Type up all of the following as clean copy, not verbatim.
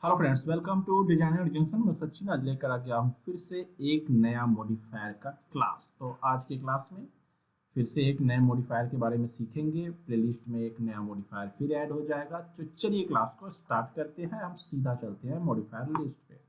Hello friends, welcome to designer junction. मैं सचिन आज लेकर आ गया हूँ फिर से एक नया मॉडिफायर का क्लास। तो आज के क्लास में फिर से एक नए मॉडिफायर के बारे में सीखेंगे। प्लेलिस्ट में एक नया मॉडिफायर फिर ऐड हो जाएगा। तो चलिए क्लास को स्टार्ट करते हैं। हम सीधा चलते हैं मॉडिफायर लिस्ट पे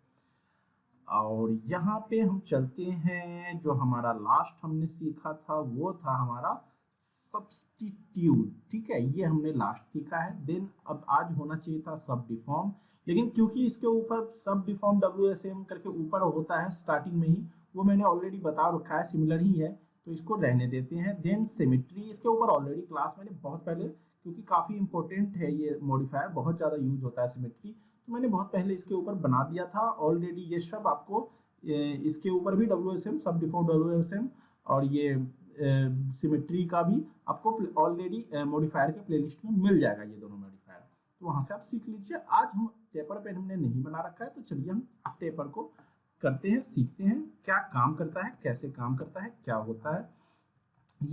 और यहाँ पे हम चलते हैं। जो हमारा लास्ट हमने सीखा था वो था हमारा सब्स्टिट्यूट। ठीक है, ये हमने लास्ट सीखा है। देन अब आज होना चाहिए था सब डिफॉर्म, लेकिन क्योंकि इसके ऊपर सब डिफॉर्म WSM करके ऊपर होता है स्टार्टिंग में ही, वो मैंने ऑलरेडी बता रखा है, सिमिलर ही है, तो इसको रहने देते हैं। देन सिमेट्री, इसके ऊपर ऑलरेडी क्लास मैंने बहुत पहले, क्योंकि काफ़ी इंपॉर्टेंट है ये मॉडिफायर, बहुत ज़्यादा यूज होता है सिमेट्री, तो मैंने बहुत पहले इसके ऊपर बना दिया था ऑलरेडी। ये सब आपको इसके ऊपर भी WSM, सब डिफॉल्ट WSM और ये सिमेट्री का भी आपको ऑलरेडी मॉडिफायर के प्लेलिस्ट में मिल जाएगा, ये दोनों मॉडिफायर, तो वहां से आप सीख लीजिए। आज हम टेपर पे हमने नहीं बना रखा है, तो चलिए हम टेपर को करते हैं, सीखते हैं क्या काम करता है, कैसे काम करता है, क्या होता है।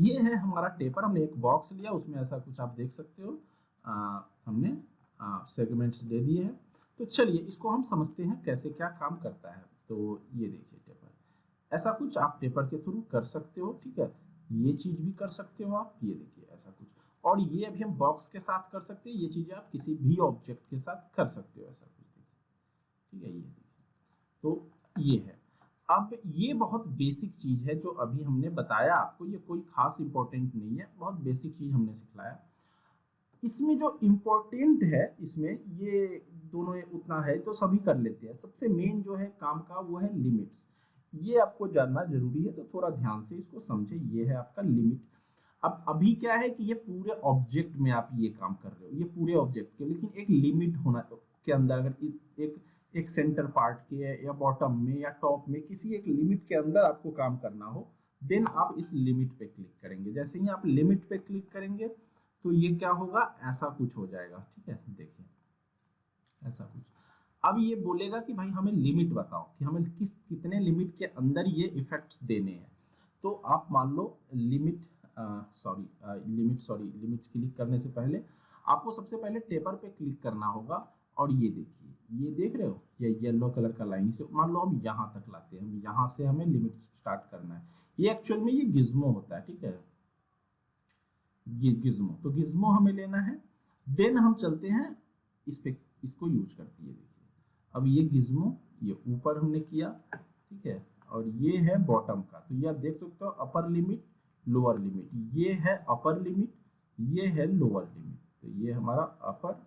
ये है हमारा टेपर। हमने एक बॉक्स लिया, उसमें ऐसा कुछ आप देख सकते हो। हमने सेगमेंट्स दे दिए हैं। तो चलिए इसको हम समझते हैं कैसे क्या काम करता है। तो ये देखिए टेपर, ऐसा कुछ आप टेपर के थ्रू कर सकते हो। ठीक है, ये चीज भी कर सकते हो आप, ये देखिए ऐसा कुछ। और ये अभी हम बॉक्स के साथ कर सकते हैं, ये चीजें आप किसी भी ऑब्जेक्ट के साथ कर सकते हो, ऐसा कुछ देखिए। ठीक है, ये देखिए, तो ये है। अब ये बहुत बेसिक चीज है जो अभी हमने बताया आपको, ये कोई खास इंपॉर्टेंट नहीं है, बहुत बेसिक चीज हमने सिखाया। इसमें जो इम्पोर्टेंट है, इसमें ये दोनों उतना है तो सभी कर लेते हैं। सबसे मेन जो है काम का वो है लिमिट्स। ये आपको जानना जरूरी है, तो थोड़ा ध्यान से इसको समझे। ये है आपका लिमिट। अब अभी क्या है कि ये पूरे ऑब्जेक्ट में आप ये काम कर रहे हो, ये पूरे ऑब्जेक्ट के, लेकिन एक लिमिट होना के अंदर, अगर एक एक सेंटर पार्ट के या बॉटम में या टॉप में किसी एक लिमिट के अंदर आपको काम करना हो, देन आप इस लिमिट पे क्लिक करेंगे। जैसे ही आप लिमिट पे क्लिक करेंगे तो ये क्या होगा, ऐसा कुछ हो जाएगा। ठीक है, देखिए ऐसा कुछ। अब ये बोलेगा कि भाई हमें लिमिट बताओ कि हमें कितने लिमिट के अंदर ये इफेक्ट्स देने हैं। तो आप मान लो लिमिट लिमिट क्लिक करने से पहले आपको सबसे पहले टेपर पे क्लिक करना होगा। और ये देखिए, ये देख रहे हो, ये येलो कलर का लाइन से मान लो हम यहाँ तक लाते हैं, हम यहाँ से हमें लिमिट स्टार्ट करना है। ये एक्चुअल में ये गिज्मो होता है। ठीक है, ये गिज्मो, तो गिज्मो हमें लेना है। देन हम चलते हैं इस पे, इसको यूज करती है। देखिए अब ये गिज्मो, ये ऊपर हमने किया, ठीक है, और ये है बॉटम का। तो ये आप देख सकते हो, अपर लिमिट लोअर लिमिट, ये है अपर लिमिट, ये है लोअर लिमिट। तो ये हमारा अपर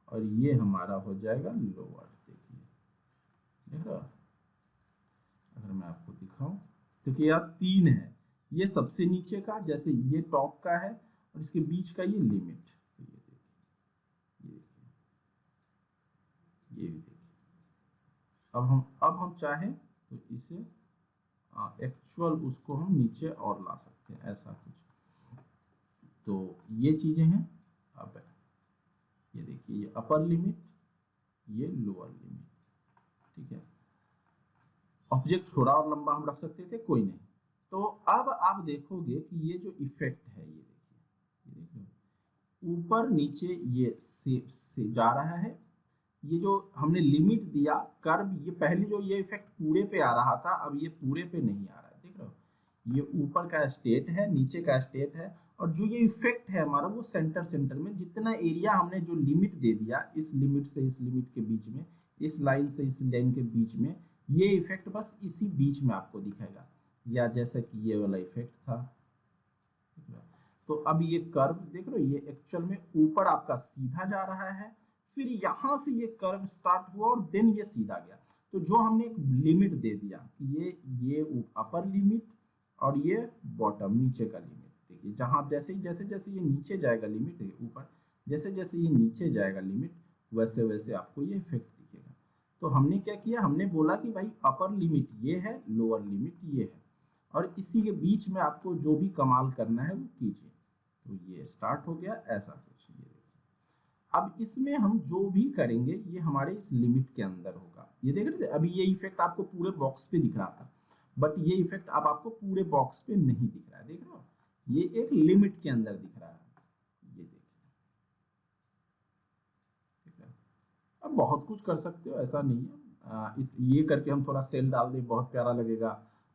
और ये हमारा हो जाएगा लोअर। देखिए, देख रहे हो, अगर मैं आपको दिखाऊं तो क्या तीन है, ये सबसे नीचे का, जैसे ये टॉप का है, और इसके बीच का ये लिमिट। तो ये देखिए, ये भी देखिए। अब हम चाहें तो इसे एक्चुअल उसको हम नीचे और ला सकते हैं, ऐसा कुछ। तो ये चीजें हैं। अब ये देखिए, ये अपर लिमिट, ये लोअर लिमिट। ठीक है, ऑब्जेक्ट थोड़ा और लंबा हम रख सकते थे, कोई नहीं। तो अब आप देखोगे कि ये जो इफेक्ट है, ये देखिए, ये देखिए ऊपर नीचे ये से जा रहा है। ये जो हमने लिमिट दिया कर्व, ये पहले जो ये इफेक्ट पूरे पे आ रहा था, अब ये पूरे पे नहीं आ रहा है। देख रहे हो, ये ऊपर का स्टेट है, नीचे का स्टेट है, और जो ये इफेक्ट है हमारा, वो सेंटर सेंटर में जितना एरिया हमने जो लिमिट दे दिया, इस लिमिट से इस लिमिट के बीच में, इस लाइन से इस लाइन के बीच में, ये इफेक्ट बस इसी बीच में आपको दिखेगा। या जैसे कि ये वाला इफेक्ट था। तो अब ये कर्व देख रहे हो, ये एक्चुअल में ऊपर आपका सीधा जा रहा है, फिर यहां से ये कर्व स्टार्ट हुआ और देन ये सीधा गया। तो जो हमने एक लिमिट दे दिया कि ये अपर लिमिट और ये बॉटम नीचे का लिमिट। देखिए जहां जैसे जैसे ये नीचे जाएगा लिमिट, ऊपर जैसे जैसे ये नीचे जाएगा लिमिट, वैसे वैसे आपको ये इफेक्ट दिखेगा। तो हमने क्या किया, हमने बोला कि भाई अपर लिमिट ये है, लोअर लिमिट ये है, और इसी के बीच में आपको जो भी कमाल करना है वो कीजिए। तो ये स्टार्ट हो गया, ऐसा कुछ। ये देखिए, अब इसमें हम जो भी करेंगे ये हमारे इस लिमिट के अंदर होगा। ये देख रहे थे, अभी ये इफेक्ट आपको पूरे बॉक्स पे दिख रहा था, बट ये इफेक्ट अब आपको पूरे बॉक्स पे नहीं दिख रहा है। देख रहे हो, ये एक लिमिट के अंदर दिख रहा है। ये देखिए, अब बहुत कुछ कर सकते हो, ऐसा नहीं है। इस ये करके हम थोड़ा सेल डाल दें, बहुत प्यारा लगेगा।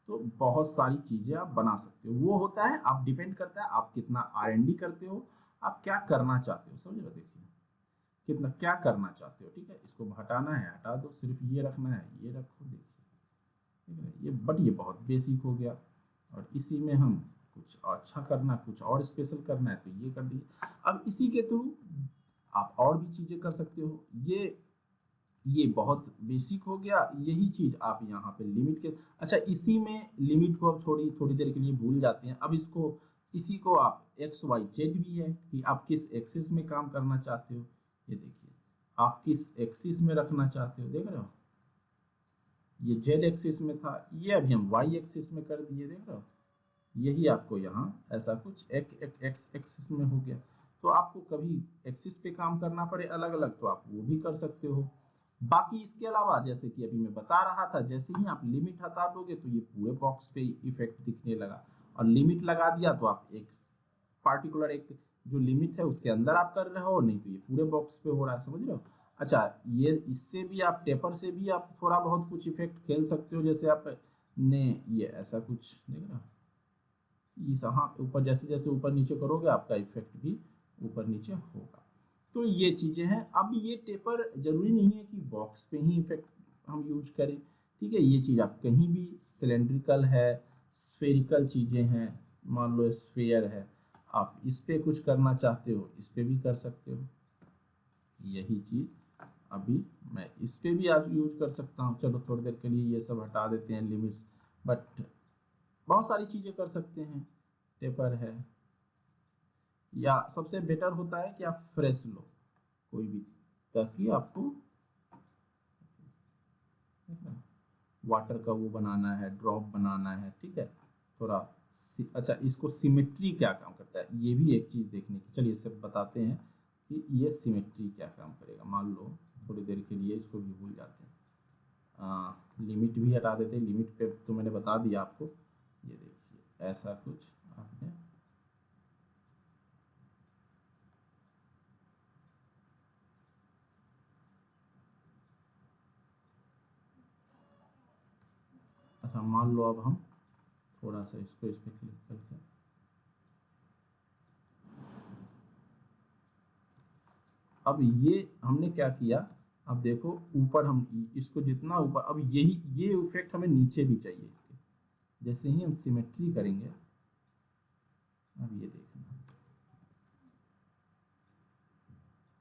तो बहुत सारी चीज़ें आप बना सकते हो। वो होता है, आप डिपेंड करता है आप कितना R&D करते हो, आप क्या करना चाहते हो। समझ रहे हो? देखिए कितना क्या करना चाहते हो। ठीक है, इसको हटाना है हटा दो, सिर्फ ये रखना है ये रखो। देखिए ठीक है, ये बट ये बहुत बेसिक हो गया। और इसी में हम कुछ अच्छा करना, कुछ और स्पेशल करना है तो ये कर दिए। अब इसी के थ्रू आप और भी चीज़ें कर सकते हो। ये बहुत बेसिक हो गया। यही चीज़ आप यहाँ पे लिमिट के, अच्छा इसी में लिमिट को अब थोड़ी थोड़ी देर के लिए भूल जाते हैं। अब इसको इसी को आप XYZ भी है कि आप किस एक्सिस में काम करना चाहते हो। ये देखिए आप किस एक्सिस में रखना चाहते हो, देख रहे हो? ये Z एक्सिस में था, ये अभी हम Y एक्सिस में कर दिए, देख रहे हो? यही आपको यहाँ ऐसा कुछ एक्स एक्सिस में हो गया। तो आपको कभी एक्सिस पे काम करना पड़े अलग अलग तो आप वो भी कर सकते हो। बाकी इसके अलावा जैसे कि अभी मैं बता रहा था, जैसे ही आप लिमिट हटा दोगे तो ये पूरे बॉक्स पे इफेक्ट दिखने लगा। और लिमिट लगा दिया तो आप एक पार्टिकुलर एक जो लिमिट है उसके अंदर आप कर रहे हो, नहीं तो ये पूरे बॉक्स पे हो रहा है। समझ रहे हो? अच्छा, ये इससे भी आप टेपर से भी आप थोड़ा बहुत कुछ इफेक्ट खेल सकते हो। जैसे आप ने ये ऐसा कुछ देख रहे हो, इस हाँ ऊपर जैसे जैसे ऊपर नीचे करोगे आपका इफेक्ट भी ऊपर नीचे होगा। तो ये चीज़ें हैं। अब ये टेपर जरूरी नहीं है कि बॉक्स पे ही इफेक्ट हम यूज करें। ठीक है, ये चीज़ आप कहीं भी सिलेंड्रिकल है, स्फेरिकल चीज़ें हैं, मान लो स्फेयर है, आप इस पे कुछ करना चाहते हो इस पे भी कर सकते हो। यही चीज़ अभी मैं इस पे भी आज यूज कर सकता हूँ। चलो थोड़ी देर के लिए ये सब हटा देते हैं लिमिट्स, बट बहुत सारी चीज़ें कर सकते हैं। टेपर है, या सबसे बेटर होता है कि आप फ्रेश लो कोई भी, ताकि आपको वाटर का वो बनाना है, ड्रॉप बनाना है। ठीक है, थोड़ा अच्छा इसको सिमेट्री क्या काम करता है ये भी एक चीज़ देखने की। चलिए इससे बताते हैं कि ये सिमेट्री क्या काम करेगा। मान लो थोड़ी देर के लिए इसको भी भूल जाते हैं, लिमिट भी हटा देते हैं। लिमिट पे तो मैंने बता दिया आपको। ये देखिए ऐसा कुछ आपने अच्छा मान लो अब हम थोड़ा सा इसको इस पर क्लिक करके अब ये हमने क्या किया। अब देखो ऊपर हम इसको जितना ऊपर, अब यही ये इफेक्ट हमें नीचे भी चाहिए इसके। जैसे ही हम सिमेट्री करेंगे, अब ये देखना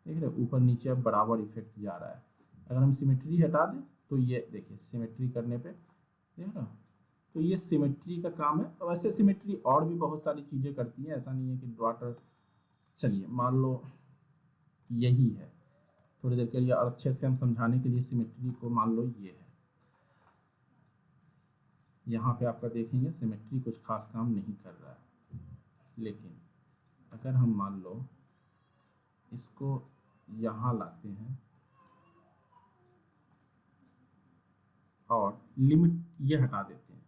देख रहे हो ऊपर नीचे अब बराबर इफेक्ट जा रहा है। अगर हम सिमेट्री हटा दें तो ये देखिए सिमेट्री करने पे देख रहे हो, तो ये सिमेट्री का काम है। अब ऐसे सिमेट्री और भी बहुत सारी चीज़ें करती है, ऐसा नहीं है कि वाटर। चलिए मान लो यही है, थोड़ी देर के लिए और अच्छे से हम समझाने के लिए सिमेट्री को मान लो ये है। यहाँ पे आपका देखेंगे सिमेट्री कुछ खास काम नहीं कर रहा है, लेकिन अगर हम मान लो इसको यहाँ लाते हैं और लिमिट ये हटा देते हैं,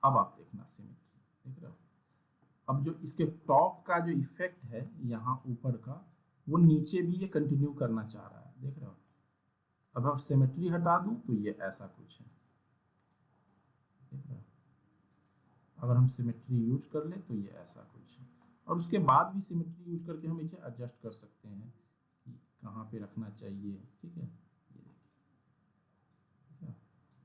अब आप देखना सिमेट्री देख रहे हो। अब जो इसके टॉप का जो इफेक्ट है यहाँ ऊपर का, वो नीचे भी ये कंटिन्यू करना चाह रहा है, देख रहे हो। अब आप सिमेट्री हटा दूं तो ये ऐसा कुछ है, देख रहे हो। अगर हम सिमेट्री यूज कर ले तो ये ऐसा कुछ है। और उसके बाद भी सिमेट्री यूज करके हम इसे एडजस्ट कर सकते हैं कि कहाँ पे रखना चाहिए। ठीक है, ये देखिए।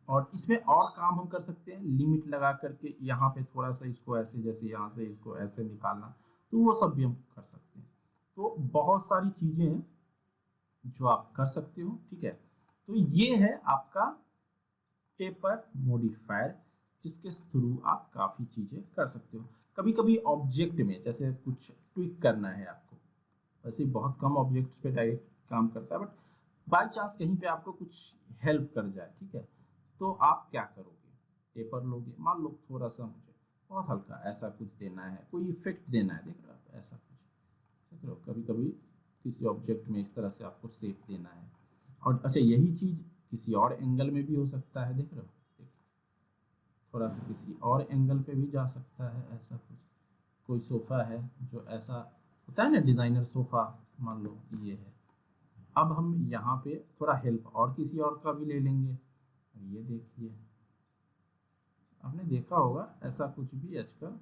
और इसमें और काम हम कर सकते हैं, लिमिट लगा करके यहाँ पे थोड़ा सा इसको ऐसे, जैसे यहाँ से इसको ऐसे निकालना, तो वो सब भी हम कर सकते हैं। तो बहुत सारी चीज़ें हैं जो आप कर सकते हो। ठीक है, तो ये है आपका टेपर मॉडिफायर, जिसके थ्रू आप काफ़ी चीज़ें कर सकते हो। कभी कभी ऑब्जेक्ट में जैसे कुछ ट्विक करना है आपको, वैसे बहुत कम ऑब्जेक्ट्स पे डायरेक्ट काम करता है, बट बाई चांस कहीं पे आपको कुछ हेल्प कर जाए, ठीक है, तो आप क्या करोगे, टेपर लोगे। मान लो थोड़ा सा मुझे बहुत हल्का ऐसा कुछ देना है, कोई इफेक्ट देना है, देख रहे हो आप ऐसा कुछ, देख रहे हो। कभी कभी किसी ऑब्जेक्ट में इस तरह से आपको शेप देना है। और अच्छा यही चीज़ किसी और एंगल में भी हो सकता है, देख रहे हो। थोड़ा सा किसी और एंगल पे भी जा सकता है ऐसा कुछ। कोई सोफ़ा है जो ऐसा होता है ना, डिज़ाइनर सोफ़ा मान लो ये है, अब हम यहाँ पे थोड़ा हेल्प और किसी और का भी ले लेंगे। ये देखिए, आपने देखा होगा ऐसा कुछ भी आजकल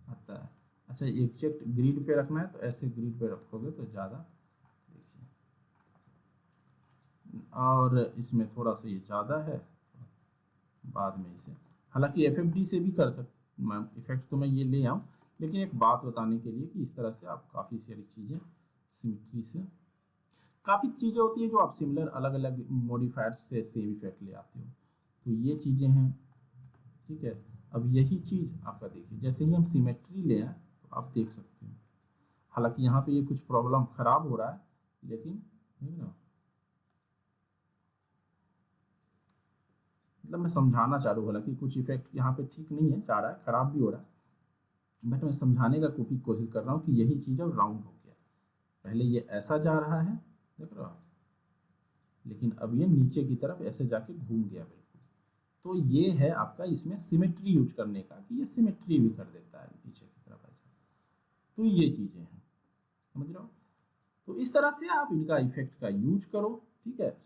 आता है। अच्छा, एग्जैक्ट ग्रिड पे रखना है तो ऐसे ग्रिड पे रखोगे तो ज़्यादा देखिए, और इसमें थोड़ा सा ये ज़्यादा है, बाद में इसे, हालांकि एफएफडी से भी कर सकते इफेक्ट तो मैं ये ले आऊँ, लेकिन एक बात बताने के लिए कि इस तरह से आप काफ़ी सारी चीज़ें सिमिट्री से, काफ़ी चीज़ें होती है जो आप सिमिलर अलग अलग मॉडिफायर्स से सेम इफेक्ट ले आते हो, तो ये चीज़ें हैं। ठीक है, अब यही चीज़ आपका देखिए, जैसे ही हम सिमेट्री ले आए तो आप देख सकते हो, हालांकि यहाँ पे ये कुछ प्रॉब्लम खराब हो रहा है, लेकिन देख ना, मतलब मैं समझाना चाह रहा हूँ, हालांकि कुछ इफेक्ट यहाँ पे ठीक नहीं है, जा रहा है, खराब भी हो रहा है, बट मैं समझाने का कोशिश कर रहा हूँ कि यही चीज़ अब राउंड हो गया, पहले ये ऐसा जा रहा है, देख रहा हो, लेकिन अब ये नीचे की तरफ ऐसे जाके घूम गया बिल्कुल। तो ये है आपका इसमें सिमेट्री यूज करने का, कि ये सिमेट्री भी कर देता है नीचे की तरफ ऐसा। तो ये चीज़ें हैं, समझ रहे हो। तो इस तरह से आप इनका इफेक्ट का यूज करो। ठीक है,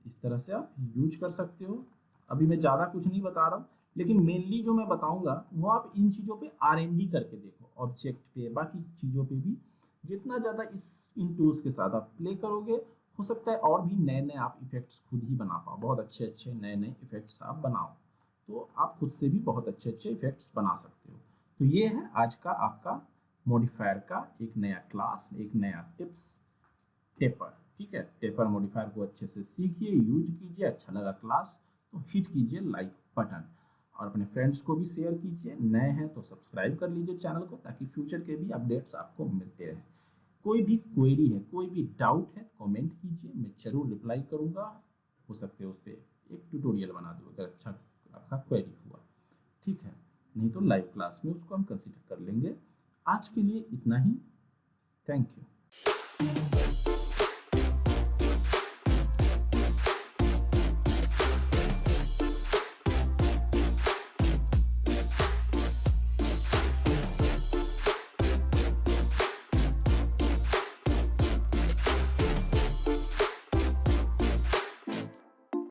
इस तरह से आप यूज कर सकते हो। अभी मैं ज़्यादा कुछ नहीं बता रहा हूँ, लेकिन मेनली जो मैं बताऊंगा वो आप इन चीज़ों पे R&D करके देखो, ऑब्जेक्ट पे, बाकी चीज़ों पे भी जितना ज़्यादा इन टूल्स के साथ आप प्ले करोगे, हो सकता है और भी नए नए आप इफेक्ट्स खुद ही बना पाओ, बहुत अच्छे अच्छे नए नए इफेक्ट्स आप बनाओ, तो आप खुद से भी बहुत अच्छे अच्छे इफेक्ट्स बना सकते हो। तो ये है आज का आपका मॉडिफायर का एक नया क्लास, एक नया टिप्स, टेपर। ठीक है, टेपर मॉडिफायर को अच्छे से सीखिए, यूज कीजिए, अच्छा लगा क्लास तो हिट कीजिए लाइक बटन, और अपने फ्रेंड्स को भी शेयर कीजिए, नए हैं तो सब्सक्राइब कर लीजिए चैनल को, ताकि फ्यूचर के भी अपडेट्स आपको मिलते रहे। कोई भी क्वेरी है, कोई भी डाउट है, कमेंट कीजिए, मैं जरूर रिप्लाई करूंगा, हो सकते है उस पर एक ट्यूटोरियल बना दूँ अगर अच्छा आपका क्वेरी हुआ। ठीक है, नहीं तो लाइव क्लास में उसको हम कंसिडर कर लेंगे। आज के लिए इतना ही, थैंक यू।